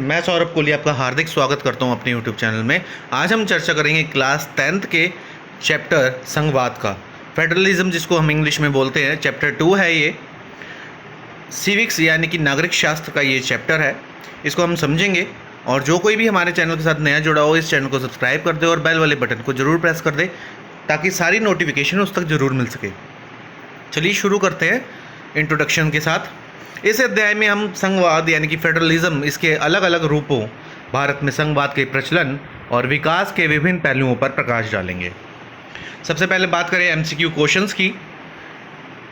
मैं सौरभ कोहली आपका हार्दिक स्वागत करता हूं अपने YouTube चैनल में। आज हम चर्चा करेंगे क्लास 10th के चैप्टर संघवाद का। फेडरलिज्म जिसको हम इंग्लिश में बोलते हैं, चैप्टर 2 है ये। सिविक्स यानी कि नागरिक शास्त्र का ये चैप्टर है, इसको हम समझेंगे। और जो कोई भी हमारे चैनल के साथ नया जुड़ा हो, इस चैनल को सब्सक्राइब कर दे और बेल वाले बटन को ज़रूर प्रेस कर दे ताकि सारी नोटिफिकेशन उस तक ज़रूर मिल सके। चलिए शुरू करते हैं इंट्रोडक्शन के साथ। इस अध्याय में हम संघवाद यानी कि फेडरलिज्म, इसके अलग अलग रूपों, भारत में संघवाद के प्रचलन और विकास के विभिन्न पहलुओं पर प्रकाश डालेंगे। सबसे पहले बात करें एमसीक्यू क्वेश्चंस की।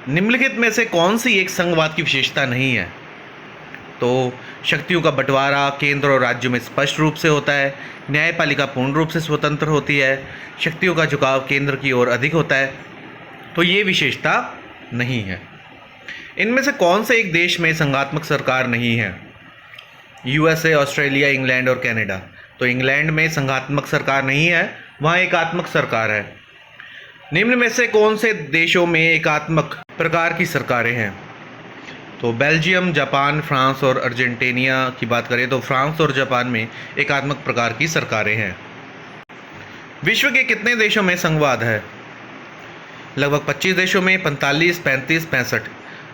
निम्नलिखित में से कौन सी एक संघवाद की विशेषता नहीं है? तो शक्तियों का बंटवारा केंद्र और राज्यों में स्पष्ट रूप से होता है, न्यायपालिका पूर्ण रूप से स्वतंत्र होती है, शक्तियों का झुकाव केंद्र की ओर अधिक होता है, तो ये विशेषता नहीं है। इनमें से कौन से एक देश में संघात्मक सरकार नहीं है? यूएसए, ऑस्ट्रेलिया, इंग्लैंड और कनाडा। तो इंग्लैंड में संघात्मक सरकार नहीं है, वहाँ एकात्मक सरकार है। निम्न में से कौन से देशों में एकात्मक प्रकार की सरकारें हैं? तो बेल्जियम, जापान, फ्रांस और अर्जेंटीना की बात करें तो फ्रांस और जापान में एकात्मक प्रकार की सरकारें हैं। विश्व के कितने देशों में संघवाद है? लगभग 25 देशों में, 45, 35, 65।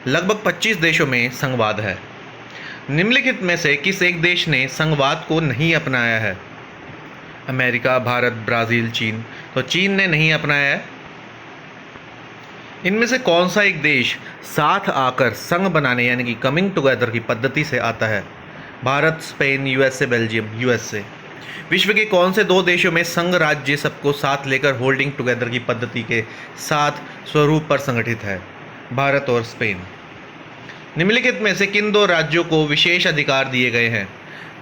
लगभग 25 देशों में संघवाद है। निम्नलिखित में से किस एक देश ने संघवाद को नहीं अपनाया है? अमेरिका, भारत, ब्राज़ील, चीन। तो चीन ने नहीं अपनाया है। इनमें से कौन सा एक देश साथ आकर संघ बनाने यानी कि कमिंग टुगेदर की पद्धति से आता है? Bharat, Spain, USA, Belgium. USA. विश्व के कौन से दो देशों में संघ राज्य सबको साथ लेकर होल्डिंग टुगेदर की पद्धति के साथ स्वरूप पर संगठित है? भारत और स्पेन। निम्नलिखित में से किन दो राज्यों को विशेष अधिकार दिए गए हैं?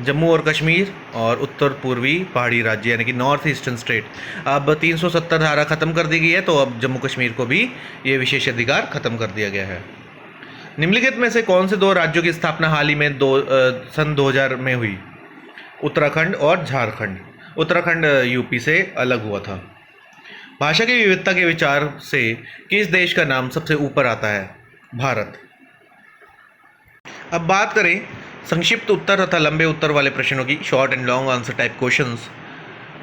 जम्मू और कश्मीर और उत्तर पूर्वी पहाड़ी राज्य यानी कि नॉर्थ ईस्टर्न स्टेट। अब 370 धारा खत्म कर दी गई है, तो अब जम्मू कश्मीर को भी ये विशेष अधिकार खत्म कर दिया गया है। निम्नलिखित में से कौन से दो राज्यों की स्थापना हाल ही में सन 2000 में हुई? उत्तराखंड और झारखंड। उत्तराखंड यूपी से अलग हुआ था। भाषा की विविधता के विचार से किस देश का नाम सबसे ऊपर आता है? भारत। अब बात करें संक्षिप्त उत्तर तथा लंबे उत्तर वाले प्रश्नों की, short and long answer type questions.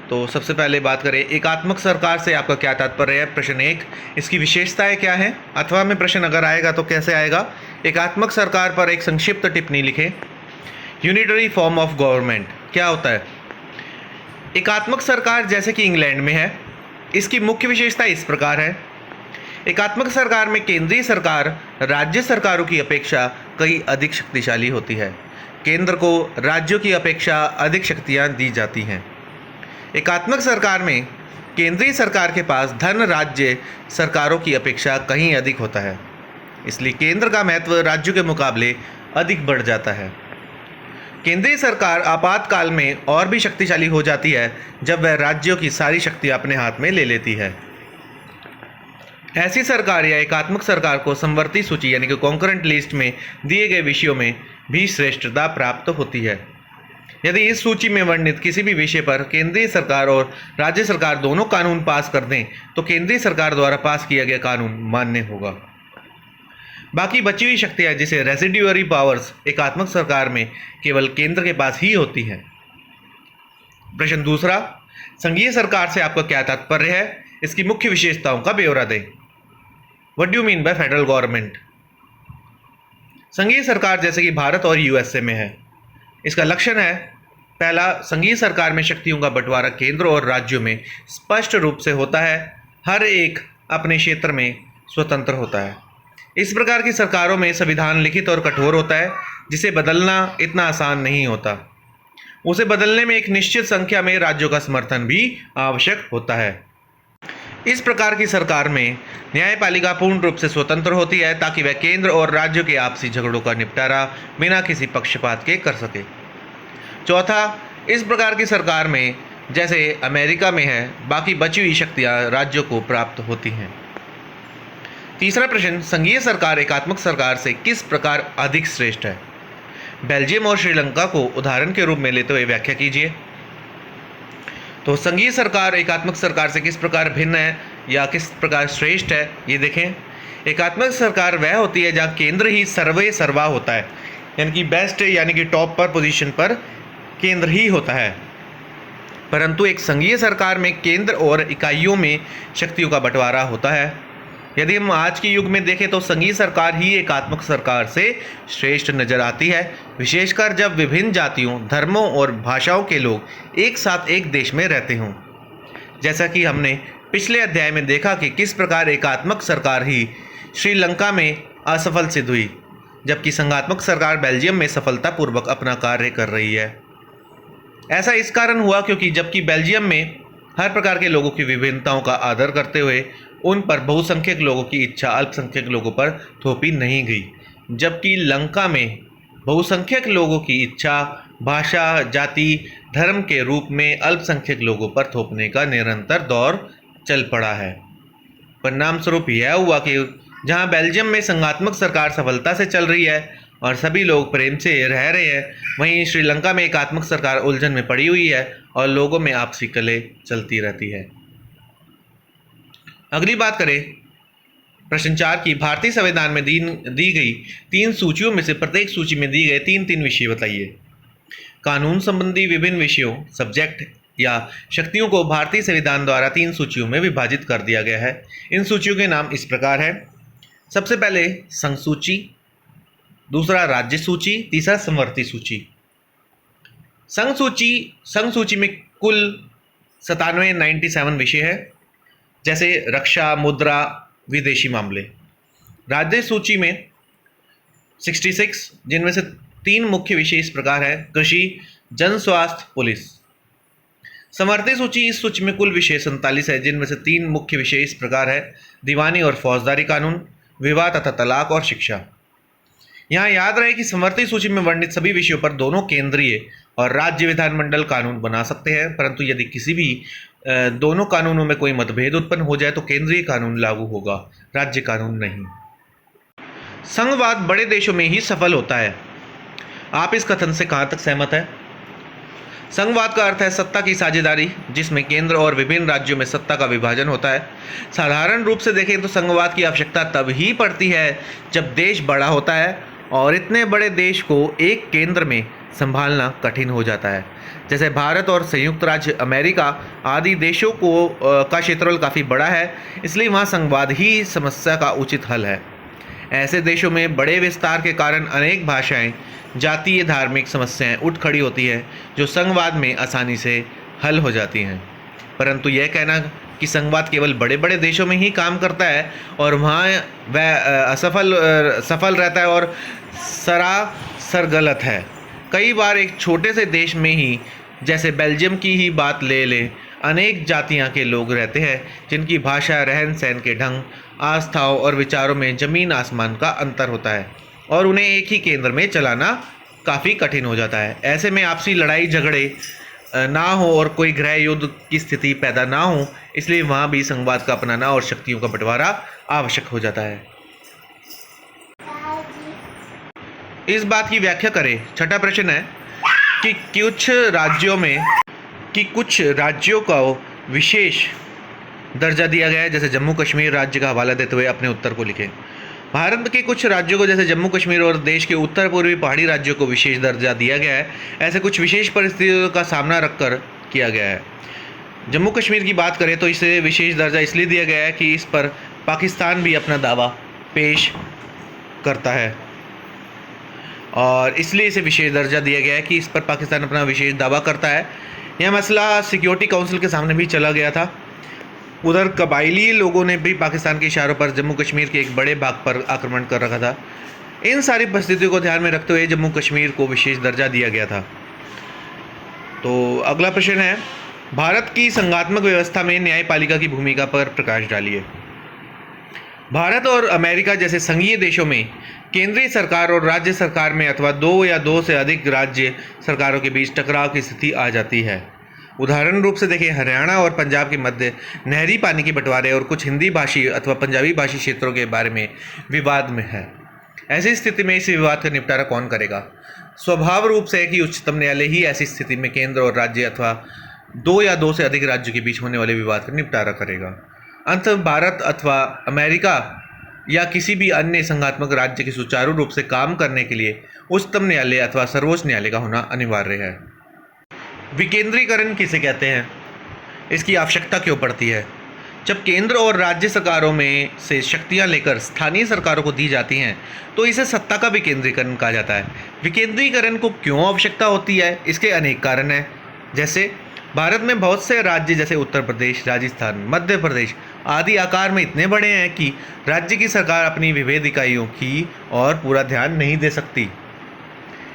तो सबसे पहले बात करें एकात्मक सरकार से आपका क्या तात्पर्य है? प्रश्न 1, इसकी विशेषताएं क्या है? अथवा में प्रश्न अगर आएगा तो कैसे आएगा? एकात्मक सरकार पर एक संक्षिप्त टिप्पणी लिखें। यूनिटरी फॉर्म ऑफ गवर्नमेंट क्या होता है? एकात्मक सरकार जैसे कि इंग्लैंड में है, इसकी मुख्य विशेषता इस प्रकार है। एकात्मक सरकार में केंद्रीय सरकार राज्य सरकारों की अपेक्षा कई अधिक शक्तिशाली होती है। केंद्र को राज्यों की अपेक्षा अधिक शक्तियां दी जाती हैं। एकात्मक सरकार में केंद्रीय सरकार के पास धन राज्य सरकारों की अपेक्षा कहीं अधिक होता है, इसलिए केंद्र का महत्व राज्यों के मुकाबले अधिक बढ़ जाता है। केंद्रीय सरकार आपातकाल में और भी शक्तिशाली हो जाती है जब वह राज्यों की सारी शक्ति अपने हाथ में ले लेती है। ऐसी सरकार या एकात्मक सरकार को समवर्ती सूची यानी कि कॉन्करेंट लिस्ट में दिए गए विषयों में भी श्रेष्ठता प्राप्त होती है। यदि इस सूची में वर्णित किसी भी विषय पर केंद्रीय सरकार और राज्य सरकार दोनों कानून पास कर दें तो केंद्रीय सरकार द्वारा पास किया गया कानून मान्य होगा। बाकी बची हुई शक्तियाँ जिसे रेसिड्यूअरी पावर्स एकात्मक सरकार में केवल केंद्र के पास ही होती हैं। प्रश्न 2, संघीय सरकार से आपका क्या तात्पर्य है? इसकी मुख्य विशेषताओं का ब्यौरा दें। What do you mean by federal government? संघीय सरकार जैसे कि भारत और यूएसए में है। इसका लक्षण है, पहला, संघीय सरकार में शक्तियों का बंटवारा केंद्र और राज्यों में स्पष्ट रूप से होता है, हर एक अपने क्षेत्र में स्वतंत्र होता है। इस प्रकार की सरकारों में संविधान लिखित और कठोर होता है, जिसे बदलना इतना आसान नहीं होता। उसे बदलने में एक निश्चित संख्या में राज्यों का समर्थन भी आवश्यक होता है। इस प्रकार की सरकार में न्यायपालिका पूर्ण रूप से स्वतंत्र होती है ताकि वह केंद्र और राज्यों के आपसी झगड़ों का निपटारा बिना किसी पक्षपात के कर सके। चौथा, इस प्रकार की सरकार में जैसे अमेरिका में है, बाकी बची हुई शक्तियां राज्यों को प्राप्त होती हैं। तीसरा प्रश्न, संघीय सरकार एकात्मक सरकार से किस प्रकार अधिक श्रेष्ठ है? बेल्जियम और श्रीलंका को उदाहरण के रूप में लेते हुए व्याख्या कीजिए। तो संघीय सरकार एकात्मक सरकार से किस प्रकार भिन्न है या किस प्रकार श्रेष्ठ है, ये देखें। एकात्मक सरकार वह होती है जहाँ केंद्र ही सर्वे सर्वा होता है, यानी कि बेस्ट यानी कि टॉप पर पोजीशन पर केंद्र ही होता है, परंतु एक संघीय सरकार में केंद्र और इकाइयों में शक्तियों का बंटवारा होता है। यदि हम आज के युग में देखें तो संघीय सरकार ही एकात्मक सरकार से श्रेष्ठ नजर आती है, विशेषकर जब विभिन्न जातियों, धर्मों और भाषाओं के लोग एक साथ एक देश में रहते हों। जैसा कि हमने पिछले अध्याय में देखा कि किस प्रकार एकात्मक सरकार ही श्रीलंका में असफल सिद्ध हुई, जबकि संघात्मक सरकार बेल्जियम में सफलतापूर्वक अपना कार्य कर रही है। ऐसा इस कारण हुआ क्योंकि जबकि बेल्जियम में हर प्रकार के लोगों की विभिन्नताओं का आदर करते हुए उन पर बहुसंख्यक लोगों की इच्छा अल्पसंख्यक लोगों पर थोपी नहीं गई, जबकि लंका में बहुसंख्यक लोगों की इच्छा भाषा, जाति, धर्म के रूप में अल्पसंख्यक लोगों पर थोपने का निरंतर दौर चल पड़ा है। परिणाम स्वरूप यह हुआ कि जहां बेल्जियम में संघात्मक सरकार सफलता से चल रही है और सभी लोग प्रेम से रह रहे हैं, वहीं श्रीलंका में एकात्मक सरकार उलझन में पड़ी हुई है और लोगों में आपसी कलह चलती रहती है। अगली बात करें प्रश्न 4 की। भारतीय संविधान में दी गई 3 सूचियों में से प्रत्येक सूची में दी गए 3 विषय बताइए। कानून संबंधी विभिन्न विषयों, सब्जेक्ट या शक्तियों को भारतीय संविधान द्वारा 3 सूचियों में विभाजित कर दिया गया है। इन सूचियों के नाम इस प्रकार है। सबसे पहले संघ सूची, दूसरा राज्य सूची, तीसरा समवर्ती सूची। संघ सूची में कुल 97 विषय है, जैसे रक्षा, मुद्रा, विदेशी मामले। राज्य सूची में 66, जिनमें से 3 मुख्य विषय इस प्रकार है। कृषि, जन स्वास्थ्य, पुलिस। समवर्ती सूची, इस सूची में कुल विषय 47 है, जिनमें से 3 मुख्य विषय इस प्रकार है। दीवानी और फौजदारी कानून, विवाह तथा तलाक और शिक्षा। यहाँ याद रहे कि समवर्ती सूची में वर्णित सभी विषयों पर दोनों केंद्रीय और राज्य विधानमंडल कानून बना सकते हैं, परंतु यदि किसी भी दोनों कानूनों में कोई मतभेद उत्पन्न हो जाए तो केंद्रीय कानून लागू होगा, राज्य कानून नहीं। संघवाद बड़े देशों में ही सफल होता है। आप इस कथन से कहां तक सहमत है? संघवाद का अर्थ है सत्ता की साझेदारी, जिसमें केंद्र और विभिन्न राज्यों में सत्ता का विभाजन होता है। साधारण रूप से देखें तो संघवाद की आवश्यकता तब ही पड़ती है जब देश बड़ा होता है और इतने बड़े देश को एक केंद्र में संभालना कठिन हो जाता है। जैसे भारत और संयुक्त राज्य अमेरिका आदि देशों का क्षेत्रफल काफ़ी बड़ा है, इसलिए वहाँ संघवाद ही समस्या का उचित हल है। ऐसे देशों में बड़े विस्तार के कारण अनेक भाषाएं, जातीय, धार्मिक समस्याएं उठ खड़ी होती हैं, जो संघवाद में आसानी से हल हो जाती हैं। परंतु यह कहना कि संघवाद केवल बड़े बड़े देशों में ही काम करता है और वहाँ वह सफल रहता है और सरासर गलत है। कई बार एक छोटे से देश में ही, जैसे बेल्जियम की ही बात ले लें, अनेक जातियां के लोग रहते हैं जिनकी भाषा, रहन सहन के ढंग, आस्थाओं और विचारों में ज़मीन आसमान का अंतर होता है और उन्हें एक ही केंद्र में चलाना काफ़ी कठिन हो जाता है। ऐसे में आपसी लड़ाई झगड़े ना हो और कोई गृह युद्ध की स्थिति पैदा ना हो, इसलिए वहाँ भी संघवाद का अपनाना और शक्तियों का बंटवारा आवश्यक हो जाता है। इस बात की व्याख्या करें। छठा प्रश्न है कि कुछ राज्यों को विशेष दर्जा दिया गया है, जैसे जम्मू कश्मीर राज्य का हवाला देते हुए अपने उत्तर को लिखें। भारत के कुछ राज्यों को, जैसे जम्मू कश्मीर और देश के उत्तर पूर्वी पहाड़ी राज्यों को विशेष दर्जा दिया गया है। ऐसे कुछ विशेष परिस्थितियों का सामना रखकर किया गया है। जम्मू कश्मीर की बात करें तो इसे विशेष दर्जा इसलिए दिया गया है कि इस पर पाकिस्तान भी अपना दावा पेश करता है और इसलिए इसे विशेष दर्जा दिया गया है कि इस पर पाकिस्तान अपना विशेष दावा करता है। यह मसला सिक्योरिटी काउंसिल के सामने भी चला गया था। उधर कबाइली लोगों ने भी पाकिस्तान के इशारों पर जम्मू कश्मीर के एक बड़े भाग पर आक्रमण कर रखा था। इन सारी परिस्थितियों को ध्यान में रखते हुए जम्मू कश्मीर को विशेष दर्जा दिया गया था। तो अगला प्रश्न है, भारत की संघात्मक व्यवस्था में न्यायपालिका की भूमिका पर प्रकाश डालिए। भारत और अमेरिका जैसे संघीय देशों में केंद्रीय सरकार और राज्य सरकार में अथवा 2 या 2 से अधिक राज्य सरकारों के बीच टकराव की स्थिति आ जाती है। उदाहरण रूप से देखें, हरियाणा और पंजाब के मध्य नहरी पानी के बंटवारे और कुछ हिंदी भाषी अथवा पंजाबी भाषी क्षेत्रों के बारे में विवाद में है। ऐसी स्थिति में इस विवाद का निपटारा कौन करेगा? स्वभाव रूप से है कि उच्चतम न्यायालय ही ऐसी स्थिति में केंद्र और राज्य अथवा 2 या 2 से अधिक राज्यों के बीच होने वाले विवाद का निपटारा करेगा। अंत भारत अथवा अमेरिका या किसी भी अन्य संघात्मक राज्य के सुचारू रूप से काम करने के लिए उच्चतम न्यायालय अथवा सर्वोच्च न्यायालय का होना अनिवार्य है। विकेंद्रीकरण किसे कहते हैं, इसकी आवश्यकता क्यों पड़ती है। जब केंद्र और राज्य सरकारों में से शक्तियां लेकर स्थानीय सरकारों को दी जाती हैं तो इसे सत्ता का विकेंद्रीकरण कहा जाता है। विकेंद्रीकरण को क्यों आवश्यकता होती है, इसके अनेक कारण हैं। जैसे भारत में बहुत से राज्य जैसे उत्तर प्रदेश, राजस्थान, मध्य प्रदेश आदि आकार में इतने बड़े हैं कि राज्य की सरकार अपनी विभेद इकाइयों की और पूरा ध्यान नहीं दे सकती,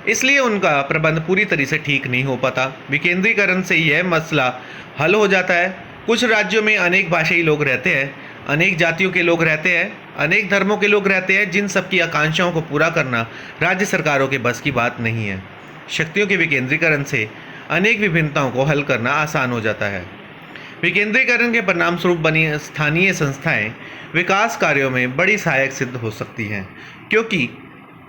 इसलिए उनका प्रबंध पूरी तरह से ठीक नहीं हो पाता। विकेंद्रीकरण से यह मसला हल हो जाता है। कुछ राज्यों में अनेक भाषाई लोग रहते हैं, अनेक जातियों के लोग रहते हैं, अनेक धर्मों के लोग रहते हैं, जिन सबकी आकांक्षाओं को पूरा करना राज्य सरकारों के बस की बात नहीं है। शक्तियों के विकेंद्रीकरण से अनेक विभिन्नताओं को हल करना आसान हो जाता है। विकेंद्रीकरण के परिणाम स्वरूप बनी स्थानीय संस्थाएं विकास कार्यों में बड़ी सहायक सिद्ध हो सकती हैं, क्योंकि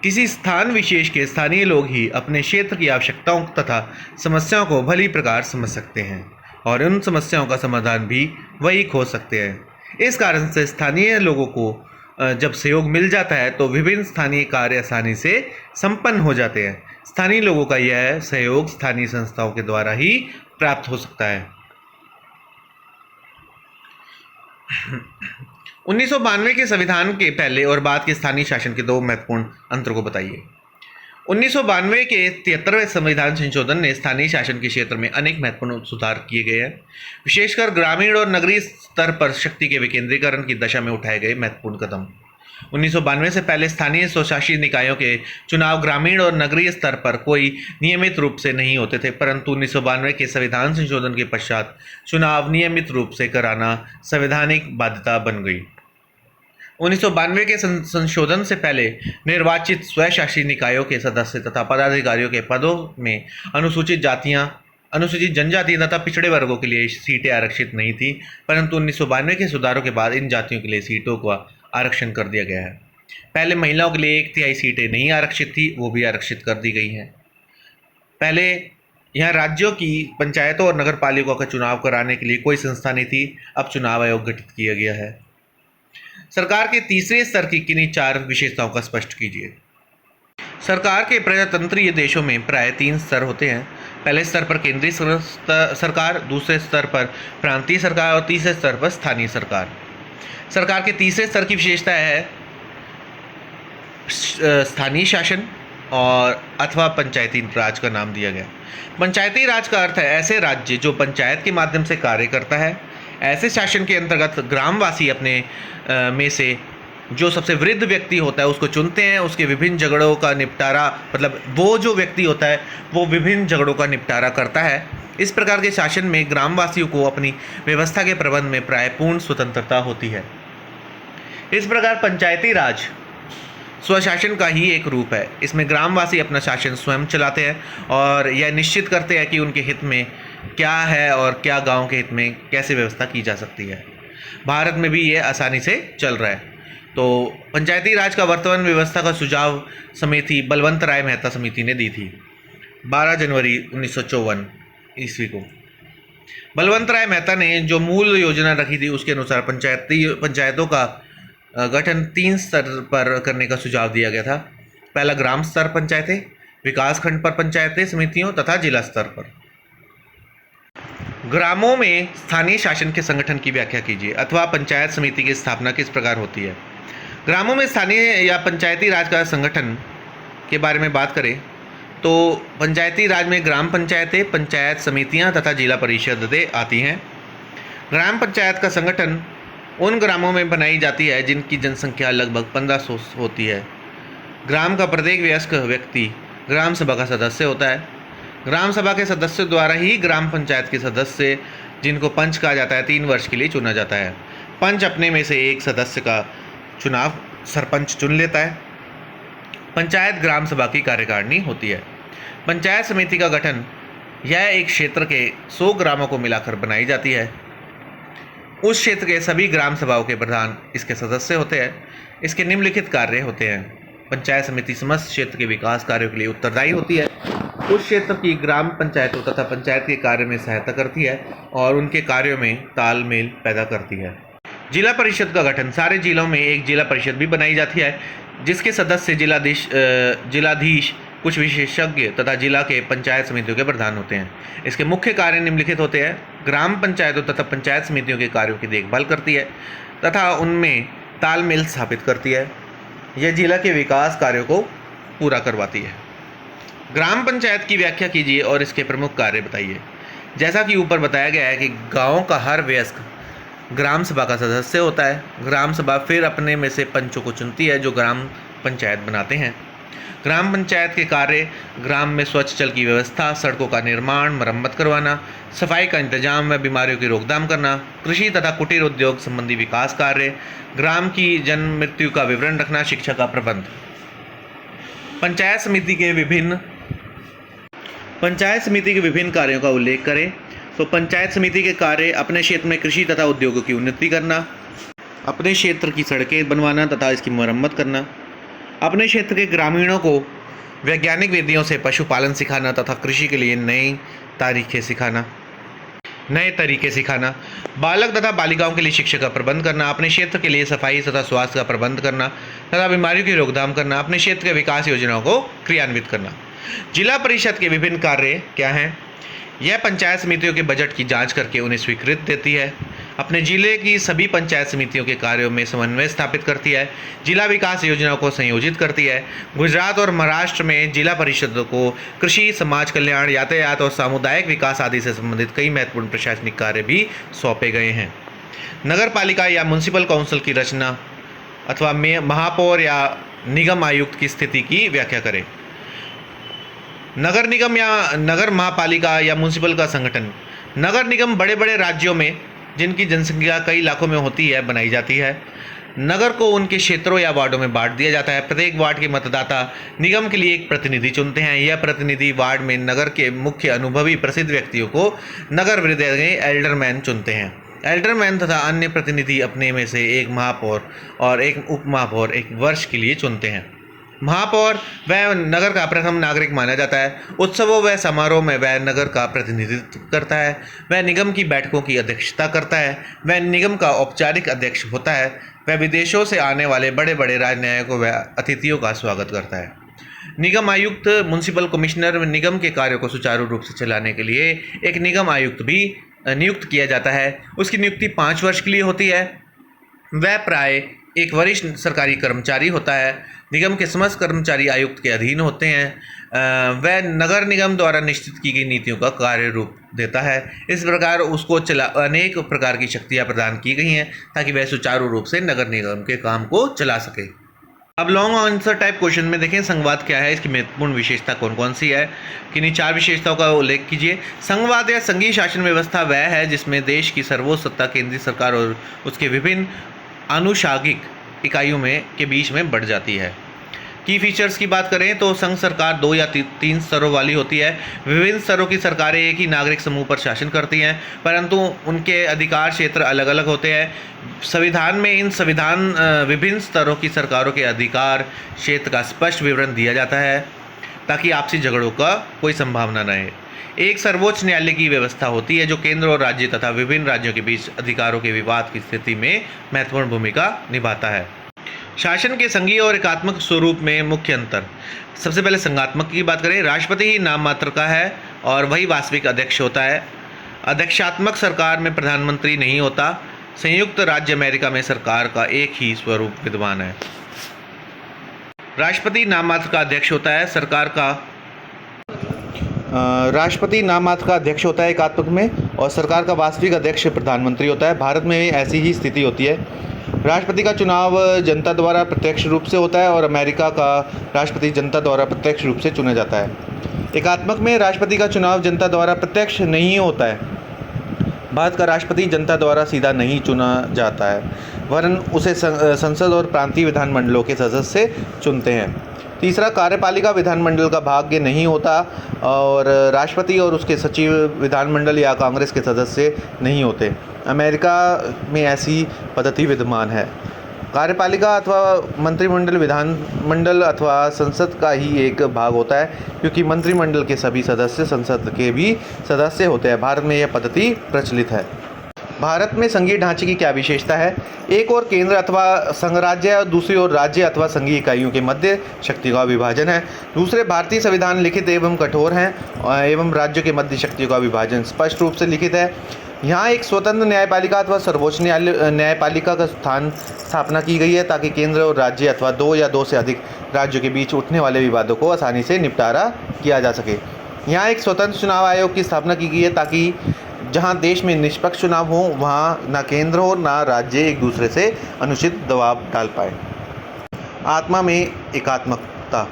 किसी स्थान विशेष के स्थानीय लोग ही अपने क्षेत्र की आवश्यकताओं तथा समस्याओं को भली प्रकार समझ सकते हैं और उन समस्याओं का समाधान भी वही खोज सकते हैं। इस कारण से स्थानीय लोगों को जब सहयोग मिल जाता है तो विभिन्न स्थानीय कार्य आसानी से संपन्न हो जाते हैं। स्थानीय लोगों का यह सहयोग स्थानीय संस्थाओं के द्वारा ही प्राप्त हो सकता है। 1992 के संविधान के पहले और बाद के स्थानीय शासन के दो महत्वपूर्ण अंतरों को बताइए। 1992 के 73वें संविधान संशोधन ने स्थानीय शासन के क्षेत्र में अनेक महत्वपूर्ण सुधार किए गए हैं। विशेषकर ग्रामीण और नगरीय स्तर पर शक्ति के विकेंद्रीकरण की दिशा में उठाए गए महत्वपूर्ण कदम। 1992 से पहले स्थानीय स्वशासी निकायों के चुनाव ग्रामीण और नगरीय स्तर पर कोई नियमित रूप से नहीं होते थे, परंतु 1992 के संविधान संशोधन के पश्चात चुनाव नियमित रूप से कराना संवैधानिक बाध्यता बन गई। 1992 के संशोधन से पहले निर्वाचित स्वशासी निकायों के सदस्य तथा पदाधिकारियों के पदों में अनुसूचित जातियां, अनुसूचित जनजाति तथा पिछड़े वर्गों के लिए सीटें आरक्षित नहीं थी, परंतु 1992 के सुधारों के बाद इन जातियों के लिए सीटों का आरक्षण कर दिया गया है। पहले महिलाओं के लिए 1/3 सीटें नहीं आरक्षित थी, वो भी आरक्षित कर दी गई हैं। पहले यहाँ राज्यों की पंचायतों और नगर पालिकाओं का चुनाव कराने के लिए कोई संस्था नहीं थी, अब चुनाव आयोग गठित किया गया है। सरकार के तीसरे स्तर की किन्हीं 4 विशेषताओं का स्पष्ट कीजिए। सरकार के प्रजातंत्रीय देशों में प्राय 3 स्तर होते हैं। पहले स्तर पर केंद्रीय सरकार, दूसरे स्तर पर प्रांतीय सरकार और तीसरे स्तर पर स्थानीय सरकार। सरकार के तीसरे स्तर की विशेषता है स्थानीय शासन और अथवा पंचायती राज का नाम दिया गया। पंचायती राज का अर्थ है ऐसे राज्य जो पंचायत के माध्यम से कार्य करता है। ऐसे शासन के अंतर्गत ग्रामवासी अपने में से जो सबसे वृद्ध व्यक्ति होता है उसको चुनते हैं, उसके विभिन्न झगड़ों का निपटारा, मतलब वो जो व्यक्ति होता है वो विभिन्न झगड़ों का निपटारा करता है। इस प्रकार के शासन में ग्रामवासियों को अपनी व्यवस्था के प्रबंध में प्राय पूर्ण स्वतंत्रता होती है। इस प्रकार पंचायती राज स्वशासन का ही एक रूप है। इसमें ग्रामवासी अपना शासन स्वयं चलाते हैं और यह निश्चित करते हैं कि उनके हित में क्या है और क्या गांव के हित में कैसे व्यवस्था की जा सकती है। भारत में भी ये आसानी से चल रहा है। तो पंचायती राज का वर्तमान व्यवस्था का सुझाव समिति बलवंत राय मेहता समिति ने दी थी 12 जनवरी 1954 ईस्वी को। बलवंत राय मेहता ने जो मूल योजना रखी थी उसके अनुसार पंचायतों का गठन 3 स्तर पर करने का सुझाव दिया गया था। पहला ग्राम स्तर पंचायतें, विकास खंड पर पंचायतें समितियों तथा जिला स्तर पर। ग्रामों में स्थानीय शासन के संगठन की व्याख्या कीजिए अथवा पंचायत समिति की स्थापना किस प्रकार होती है। ग्रामों में स्थानीय या पंचायती राज का संगठन के बारे में बात करें तो पंचायती राज में ग्राम पंचायतें, पंचायत समितियां तथा जिला परिषदें आती हैं। ग्राम पंचायत का संगठन उन ग्रामों में बनाई जाती है जिनकी जनसंख्या लगभग 1500 होती है। ग्राम का प्रत्येक वयस्क व्यक्ति ग्राम सभा का सदस्य होता है। ग्राम सभा के सदस्यों द्वारा ही ग्राम पंचायत के सदस्य, जिनको पंच कहा जाता है, 3 वर्ष के लिए चुना जाता है। पंच अपने में से एक सदस्य का चुनाव सरपंच चुन लेता है। पंचायत ग्राम सभा की कार्यकारिणी होती है। पंचायत समिति का गठन यह एक क्षेत्र के 100 ग्रामों को मिलाकर बनाई जाती है। उस क्षेत्र के सभी ग्राम सभाओं के प्रधान इसके सदस्य होते हैं। इसके निम्नलिखित कार्य होते हैं। पंचायत समिति समस्त क्षेत्र के विकास कार्यों के लिए उत्तरदायी होती है। उस क्षेत्र की ग्राम पंचायतों तथा पंचायत के कार्य में सहायता करती है और उनके कार्यों में तालमेल पैदा करती है। जिला परिषद का गठन, सारे जिलों में एक जिला परिषद भी बनाई जाती है जिसके सदस्य जिलाधीश कुछ विशेषज्ञ तथा जिला के पंचायत समितियों के प्रधान होते हैं। इसके मुख्य कार्य निम्नलिखित होते हैं। ग्राम पंचायतों तथा पंचायत समितियों के कार्यों की देखभाल करती है तथा उनमें तालमेल स्थापित करती है। यह जिला के विकास कार्यों को पूरा करवाती है। ग्राम पंचायत की व्याख्या कीजिए और इसके प्रमुख कार्य बताइए। जैसा कि ऊपर बताया गया है कि गाँव का हर वयस्क ग्राम सभा का सदस्य होता है। ग्राम सभा फिर अपने में से पंचों को चुनती है जो ग्राम पंचायत बनाते हैं। ग्राम पंचायत के कार्य ग्राम में स्वच्छ जल की व्यवस्था, सड़कों का निर्माण, मरम्मत करवाना, सफाई का इंतजाम व बीमारियों की रोकथाम करना, कृषि तथा कुटीर उद्योग संबंधी विकास कार्य, ग्राम की जन्म मृत्यु का विवरण रखना, शिक्षा का प्रबंध। पंचायत समिति के विभिन्न कार्यों का उल्लेख करें तो पंचायत समिति के कार्य अपने क्षेत्र में कृषि तथा उद्योगों की उन्नति करना, अपने क्षेत्र की सड़कें बनवाना तथा इसकी मरम्मत करना, अपने क्षेत्र के ग्रामीणों को वैज्ञानिक विधियों से पशुपालन सिखाना तथा कृषि के लिए नए तरीके सिखाना, बालक तथा बालिकाओं के लिए शिक्षा का प्रबंध करना, अपने क्षेत्र के लिए सफाई तथा स्वास्थ्य का प्रबंध करना तथा बीमारियों की रोकथाम करना, अपने क्षेत्र के विकास योजनाओं को क्रियान्वित करना। जिला परिषद के विभिन्न कार्य क्या हैं? यह पंचायत समितियों के बजट की जांच करके उन्हें स्वीकृति देती है, अपने जिले की सभी पंचायत समितियों के कार्यों में समन्वय स्थापित करती है, जिला विकास योजनाओं को संयोजित करती है। गुजरात और महाराष्ट्र में जिला परिषदों को कृषि, समाज कल्याण, यातायात और सामुदायिक विकास आदि से संबंधित कई महत्वपूर्ण प्रशासनिक कार्य भी सौंपे गए हैं। नगर पालिका या म्यूनिसिपल काउंसिल की रचना अथवा महापौर या निगम आयुक्त की स्थिति की व्याख्या करें। नगर निगम या नगर महापालिका या म्यूनिसिपल का संगठन। नगर निगम बड़े बड़े राज्यों में जिनकी जनसंख्या कई लाखों में होती है बनाई जाती है। नगर को उनके क्षेत्रों या वार्डों में बांट दिया जाता है। प्रत्येक वार्ड के मतदाता निगम के लिए एक प्रतिनिधि चुनते हैं। यह प्रतिनिधि वार्ड में नगर के मुख्य अनुभवी प्रसिद्ध व्यक्तियों को नगर वृद्धि एल्डरमैन चुनते हैं। एल्डरमैन तथा अन्य प्रतिनिधि अपने में से एक महापौर और एक उप महापौर एक वर्ष के लिए चुनते हैं। महापौर वह नगर का प्रथम नागरिक माना जाता है। उत्सवों व समारोह में वह नगर का प्रतिनिधित्व करता है। वह निगम की बैठकों की अध्यक्षता करता है। वह निगम का औपचारिक अध्यक्ष होता है। वह विदेशों से आने वाले बड़े बड़े राजनयिकों व अतिथियों का स्वागत करता है। निगम आयुक्त, म्युनिसिपल कमिश्नर निगम के कार्यों को सुचारू रूप से चलाने के लिए एक निगम आयुक्त भी नियुक्त किया जाता है। उसकी नियुक्ति 5 वर्ष के लिए होती है। वह प्राय एक वरिष्ठ सरकारी कर्मचारी होता है। निगम के समस्त कर्मचारी आयुक्त के अधीन होते हैं। वह नगर निगम द्वारा निश्चित की गई नीतियों का कार्य रूप देता है। इस प्रकार उसको अनेक प्रकार की शक्तियां प्रदान की गई हैं ताकि वह सुचारू रूप से नगर निगम के काम को चला सके। अब लॉन्ग आंसर टाइप क्वेश्चन में देखें संघवाद क्या है, इसकी महत्वपूर्ण विशेषता कौन कौन सी है, किन्हीं 4 विशेषताओं का उल्लेख कीजिए। संघवाद या संघीय शासन व्यवस्था वह है जिसमें देश की सर्वोच्च सत्ता केंद्रीय सरकार और उसके विभिन्न आनुषागिक इकाइयों के बीच में बढ़ जाती है। की फीचर्स की बात करें तो संघ सरकार 2 या 3 स्तरों वाली होती है। विभिन्न स्तरों की सरकारें एक ही नागरिक समूह पर शासन करती हैं, परंतु उनके अधिकार क्षेत्र अलग अलग होते हैं। संविधान में विभिन्न स्तरों की सरकारों के अधिकार क्षेत्र का स्पष्ट विवरण दिया जाता है ताकि आपसी झगड़ों का कोई संभावना न रहे। एक सर्वोच्च न्यायालय की व्यवस्था होती है जो केंद्र और राज्य तथा विभिन्न राज्यों के बीच अधिकारों के विवाद की स्थिति में महत्वपूर्ण भूमिका निभाता है। शासन के संघीय और एकात्मक स्वरूप में मुख्य अंतर। सबसे पहले संघात्मक की बात करें, राष्ट्रपति ही नाम मात्र का है और वही वास्तविक अध्यक्ष होता है। अध्यक्षात्मक सरकार में प्रधानमंत्री नहीं होता। संयुक्त राज्य अमेरिका में सरकार का एक ही स्वरूप विद्यमान है। राष्ट्रपति नाम मात्र का अध्यक्ष होता है। राष्ट्रपति नाम मात्र का अध्यक्ष होता है एकात्मक में, और सरकार का वास्तविक अध्यक्ष प्रधानमंत्री होता है। भारत में ऐसी ही स्थिति होती है। राष्ट्रपति का चुनाव जनता द्वारा प्रत्यक्ष रूप से होता है और अमेरिका का राष्ट्रपति जनता द्वारा प्रत्यक्ष रूप से चुना जाता है। एकात्मक में राष्ट्रपति का चुनाव जनता द्वारा प्रत्यक्ष नहीं होता है। भारत का राष्ट्रपति जनता द्वारा सीधा नहीं चुना जाता है, वरन उसे संसद और प्रांतीय विधानमंडलों के सदस्य चुनते हैं। तीसरा, कार्यपालिका विधानमंडल का भाग नहीं होता और राष्ट्रपति और उसके सचिव विधानमंडल या कांग्रेस के सदस्य नहीं होते। अमेरिका में ऐसी पद्धति विद्यमान है। कार्यपालिका अथवा मंत्रिमंडल विधानमंडल अथवा संसद का ही एक भाग होता है, क्योंकि मंत्रिमंडल के सभी सदस्य संसद के भी सदस्य होते हैं। भारत में यह पद्धति प्रचलित है। भारत में संघीय ढांचे की क्या विशेषता है? एक और केंद्र अथवा संघराज्य और दूसरी ओर राज्य अथवा संघीय इकाइयों के मध्य शक्ति का विभाजन है। दूसरे, भारतीय संविधान लिखित एवं कठोर हैं एवं राज्यों के मध्य शक्तियों का विभाजन स्पष्ट रूप से लिखित है। यहाँ एक स्वतंत्र न्यायपालिका अथवा सर्वोच्च न्यायपालिका का स्थापना की गई है ताकि केंद्र और राज्य अथवा दो या दो से अधिक राज्यों के बीच उठने वाले विवादों को आसानी से निपटारा किया जा सके। यहाँ एक स्वतंत्र चुनाव आयोग की स्थापना की गई है ताकि जहाँ देश में निष्पक्ष चुनाव हो वहाँ ना केंद्र हो ना राज्य एक दूसरे से अनुचित दबाव डाल पाए। आत्मा में एकात्मकता।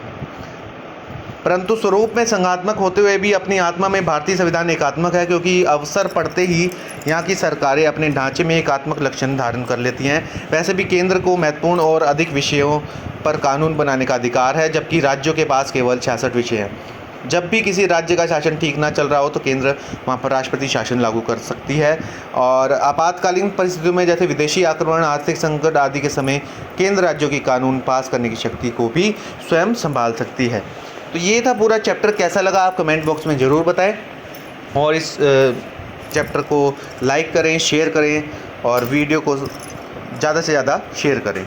परंतु स्वरूप में संघात्मक होते हुए भी अपनी आत्मा में भारतीय संविधान एकात्मक है, क्योंकि अवसर पड़ते ही यहाँ की सरकारें अपने ढांचे में एकात्मक लक्षण धारण कर लेती हैं। वैसे भी केंद्र को महत्वपूर्ण और अधिक विषयों पर कानून बनाने का अधिकार है, जबकि राज्यों के पास केवल 66 विषय हैं। जब भी किसी राज्य का शासन ठीक ना चल रहा हो तो केंद्र वहाँ पर राष्ट्रपति शासन लागू कर सकती है, और आपातकालीन परिस्थितियों में जैसे विदेशी आक्रमण, आर्थिक संकट आदि के समय केंद्र राज्यों की कानून पास करने की शक्ति को भी स्वयं संभाल सकती है। तो ये था पूरा चैप्टर। कैसा लगा आप कमेंट बॉक्स में ज़रूर बताएं, और इस चैप्टर को लाइक करें, शेयर करें और वीडियो को ज़्यादा से ज़्यादा शेयर करें।